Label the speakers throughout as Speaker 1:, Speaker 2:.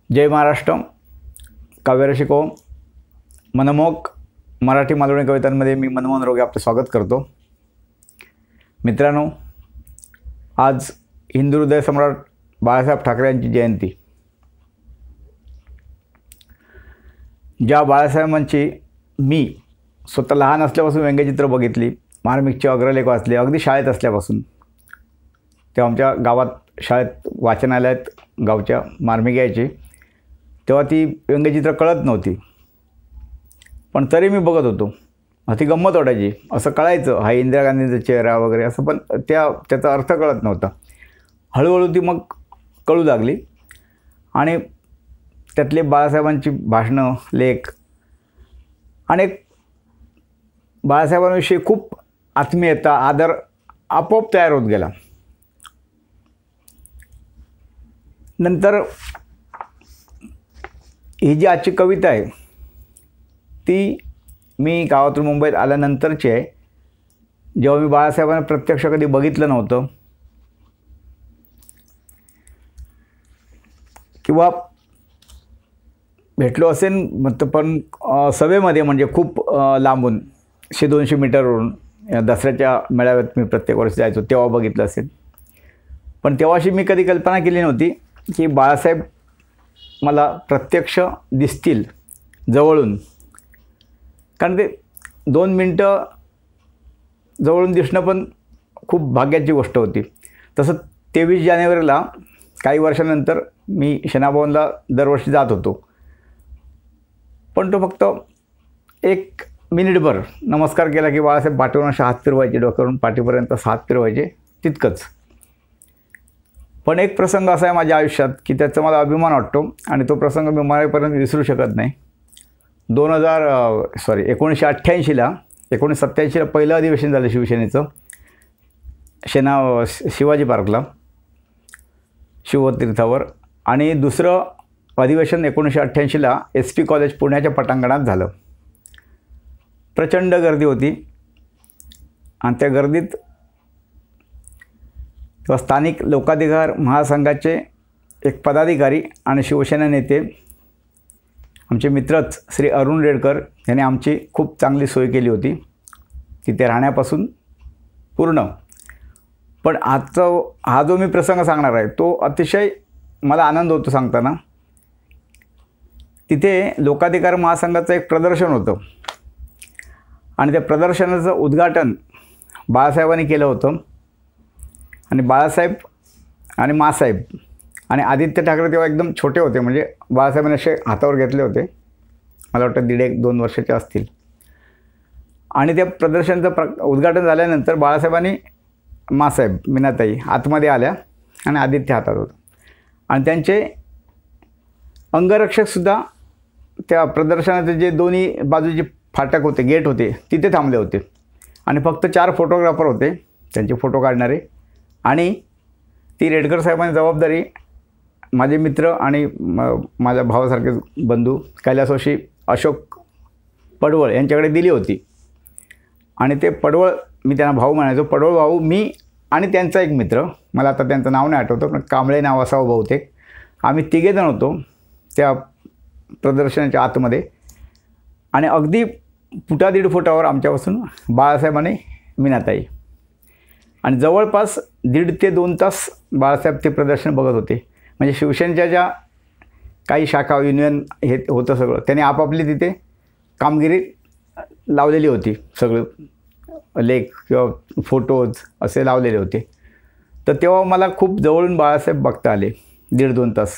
Speaker 1: जय महाराष्ट्र. काव्यरसिको, मनमोहक मराठी मालवणी कवितांमध्ये मी मनमोहन रोगे आपलं स्वागत करतो. मित्रांनो, आज हिंदू हृदय सम्राट बाळासाहेब ठाकरे यांची जयंती. ज्या बाळासाहेबांची मी स्वतः लहान असल्यापासून व्यंग्यचित्र बघितली, मार्मिकचे अग्रलेख वाचले, अगदी शाळेत असल्यापासून. तेव्हा आमच्या गावात शाळेत वाचनालयात गावच्या मार्मिक यायची, तेव्हा ती व्यंग्यचित्र कळत नव्हती, पण तरी मी बघत होतो. ती गंमत वाटायची. असं कळायचं हा इंदिरा गांधींचा चेहरा वगैरे असं, पण त्याचा अर्थ कळत नव्हता. हळूहळू ती मग कळू लागली आणि त्यातले बाळासाहेबांची भाषणं, लेख आणि बाळासाहेबांविषयी खूप आत्मीयता, आदर आपोआप तयार होत गेला. नंतर ही जी आजची कविता आहे ती मी गावातून मुंबईत आल्यानंतरची आहे, जेव्हा मी बाळासाहेबांना प्रत्यक्ष कधी बघितलं नव्हतं किंवा भेटलो असेल, पण सभेमध्ये म्हणजे खूप लांबून 100-200 मीटरवरून दसऱ्याच्या मेळाव्यात मी प्रत्येक वर्षी जायचो, तेव्हा बघितलं असेल. पण तेव्हाशी मी कधी कल्पना केली नव्हती की बाळासाहेब मला प्रत्यक्ष दिसतील जवळून. कारण ते 2 मिनटं जवळून दिसणं पण खूप भाग्याची गोष्ट होती. तसं 23 जानेवारीला काही वर्षानंतर मी शेणाभवनला दरवर्षी जात होतो, पण तो फक्त 1 मिनिटभर नमस्कार केला की बाळासाहेब पाठीवरून असे हात फिरवायचे, डोक्यावरून पाठीपर्यंत हात फिरवायचे, तितकंच. पण एक प्रसंग असा आहे माझ्या आयुष्यात की त्याचा मला अभिमान वाटतो आणि तो प्रसंग मी मरेपर्यंत विसरू शकत नाही. 1988ला 1987ला पहिलं अधिवेशन झालं शिवसेनेचं शिवाजी पार्कला, शिवतीर्थावर, आणि दुसरं अधिवेशन 1988ला SP कॉलेज पुण्याच्या पटांगणात झालं. प्रचंड गर्दी होती आणि त्या गर्दीत स्थानिक लोकाधिकार महासंघाचे एक पदाधिकारी आणि शिवसेना नेते, आमचे मित्रच श्री अरुण रेडकर यांनी आमची खूप चांगली सोय केली होती तिथे राहण्यापासून पूर्ण. पण हा जो मी प्रसंग सांगणार आहे तो अतिशय मला आनंद होतो सांगताना. तिथे लोकाधिकार महासंघाचं एक प्रदर्शन होतं आणि त्या प्रदर्शनाचं उद्घाटन बाळासाहेबांनी केलं होतं. आणि बाळासाहेब आणि मासाहेब आणि आदित्य ठाकरे तेव्हा एकदम छोटे होते, म्हणजे बाळासाहेबांनी असे हातावर घेतले होते, मला वाटतं 1.5-2 वर्षाचे असतील. आणि त्या प्रदर्शनाचं उद्घाटन झाल्यानंतर बाळासाहेबांनी मासाहेब मीनाताई आतमध्ये आल्या आणि आदित्य हातात होतं आणि त्यांचे अंगरक्षकसुद्धा त्या प्रदर्शनाचे जे दोन्ही बाजूचे फाटक होते, गेट होते, तिथे थांबले होते. आणि फक्त 4 फोटोग्राफर होते त्यांचे फोटो काढणारे. आणि ती रेडकर साहेबांनी जबाबदारी माझे मित्र आणि माझ्या भावासारखे बंधू कैलासवासी अशोक पडवळ यांच्याकडे दिली होती. आणि ते पडवळ, मी त्यांना भाऊ म्हणायचो, पडवळ भाऊ, मी आणि त्यांचा एक मित्र, मला आता त्यांचं नाव नाही आठवतं, पण कांबळे नाव असावं बहुतेक, आम्ही 3 जण होतो त्या प्रदर्शनाच्या आतमध्ये. आणि अगदी 1.5 फुटावर आमच्यापासून बाळासाहेब आणि मीनाताई. आणि जवळपास 1.5 ते 2 तास बाळासाहेब ते प्रदर्शन बघत होते. म्हणजे शिवसेनेच्या ज्या काही शाखा, युनियन हे होतं सगळं, त्यांनी आपापली तिथे कामगिरी लावलेली होती, सगळं लेख किंवा फोटोज असे लावलेले होते. तर तेव्हा मला खूप जवळून बाळासाहेब बघता आले 1.5-2 तास.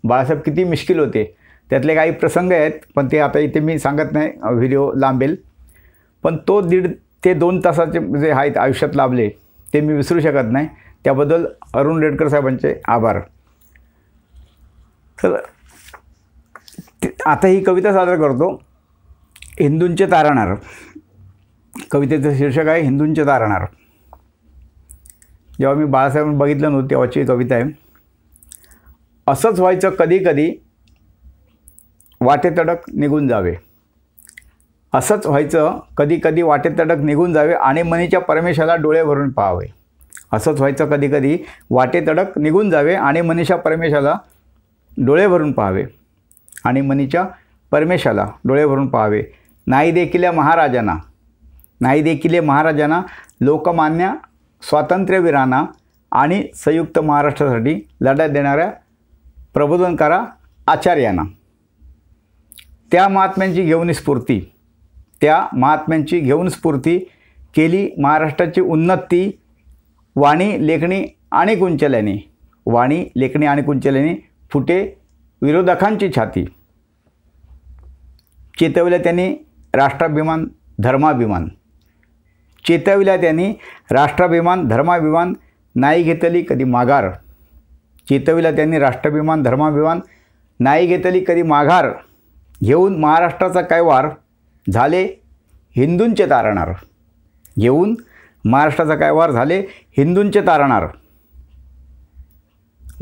Speaker 1: बाळासाहेब किती मिश्किल होते त्यातले काही प्रसंग आहेत, पण ते आता इथे मी सांगत नाही, व्हिडिओ लांबेल. पण तो 1.5 ते 2 तासाचे जे आहेत आयुष्यात लाभले ते मी विसरू शकत नाही. त्याबद्दल अरुण रेडकर साहेबांचे आभार. तर आता ही कविता सादर करतो, हिंदूंचे तारणार. कवितेचं शीर्षक आहे हिंदूंचे तारणार. जेव्हा मी बाळासाहेबांना बघितलं नव्हतं तेव्हाची कविता आहे. असंच व्हायचं कधी कधी वाटेतडक निघून जावे. असंच व्हायचं कधी कधी वाटेतडक निघून जावे आणि मनीच्या परमेशाला डोळे भरून पाहावे. असंच व्हायचं कधी कधी वाटेतडक निघून जावे आणि मनीषा परमेशाला डोळे भरून पाहावे आणि मनीच्या परमेशाला डोळे भरून पाहावे. नाही देखील महाराजांना लोकमान्य स्वातंत्र्यवीरांना आणि संयुक्त महाराष्ट्रासाठी लढा देणाऱ्या प्रबोधनकारा आचार्यांना त्या महात्म्यांची घेऊन स्फूर्ती केली महाराष्ट्राची उन्नती. वाणी लेखणी आणि कुंचल्याने फुटे विरोधकांची छाती. चेतविल्या त्यांनी राष्ट्राभिमान धर्माभिमान नाही घेतली कधी माघार. घेऊन महाराष्ट्राचा काय वार झाले हिंदूंचे तारणार.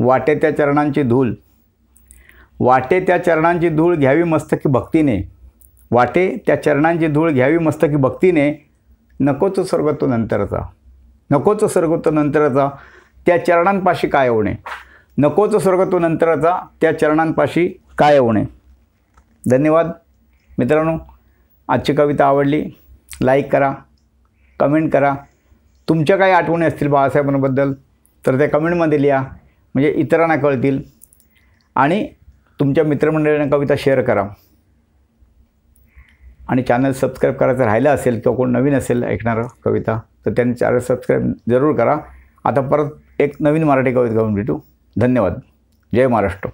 Speaker 1: वाटे त्या चरणांची धूळ घ्यावी मस्तकी भक्तीने. नकोच स्वर्ग तो नंतरचा त्या चरणांपाशी काय होणे. धन्यवाद मित्रांनो. आजची कविता आवडली, लाईक करा, कमेंट करा. तुमच्या काही आठवणी असतील बाळासाहेबांबद्दल तर त्या कमेंटमध्ये लिहा, म्हणजे इतरांना कळतील. आणि तुमच्या मित्रमंडळींना कविता शेअर करा. आणि चॅनल सबस्क्राईब करायचं राहिलं असेल किंवा कोण नवीन असेल ऐकणारं कविता तर त्यांनी चॅनल सबस्क्राईब जरूर करा. आता परत एक नवीन मराठी कविता घेऊन भेटू. धन्यवाद. जय महाराष्ट्र.